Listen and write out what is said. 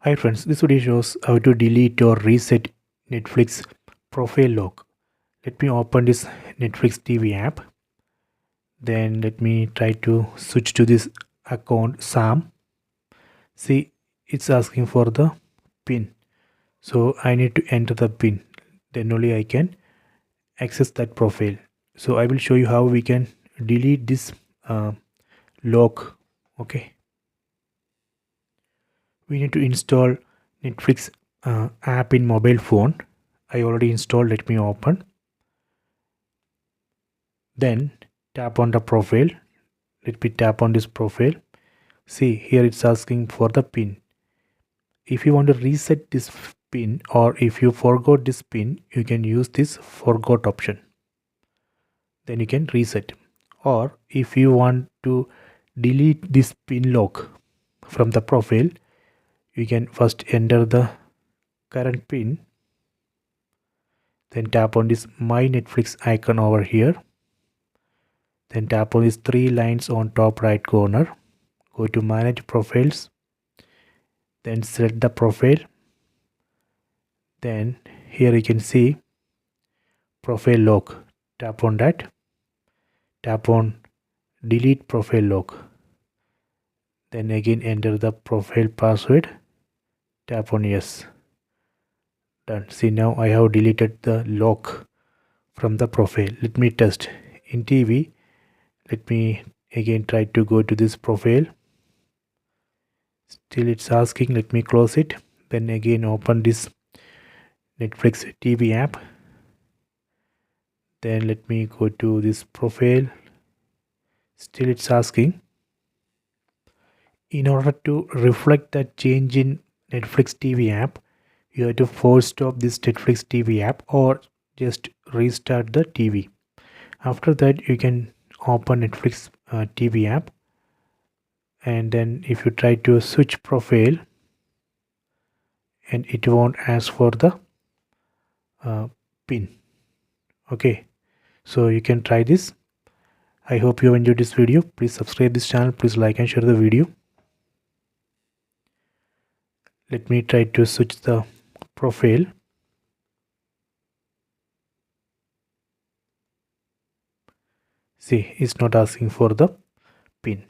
Hi friends, this video shows how to delete or reset Netflix profile lock. Let me open this Netflix TV app. Then let me try to switch to this account Sam. See, it's asking for the PIN. So I need to enter the PIN. Then only I can access that profile. So I will show you how we can delete this lock. Okay. We need to install Netflix app in mobile phone. I already installed. Let me open. Then tap on the profile. Let me tap on this profile. See, here it's asking for the pin. If you want to reset this pin, or if you forgot this pin, you can use this forgot option. Then you can reset. Or if you want to delete this pin lock from the profile, you can first enter the current pin. Then tap on this my Netflix icon over here. Then tap on these three lines on top right corner. Go to manage profiles. Then select the profile. Then here you can see profile lock. Tap on that. Tap on delete profile lock. Then again enter the profile password. Tap on yes. Done. See, now I have deleted the lock from the profile. Let me test in TV. Let me again try to go to this profile. Still it's asking. Let me close it. Then again open this Netflix TV app. Then let me go to this profile. Still it's asking. In order to reflect that change in Netflix TV app, you have to force stop this Netflix TV app or just restart the TV. After that, you can open Netflix TV app, and then if you try to switch profile, and it won't ask for the pin. Okay, so you can try this. I hope you enjoyed this video. Please subscribe this channel. Please like and share the video. Let me try to switch the profile. See, it's not asking for the pin.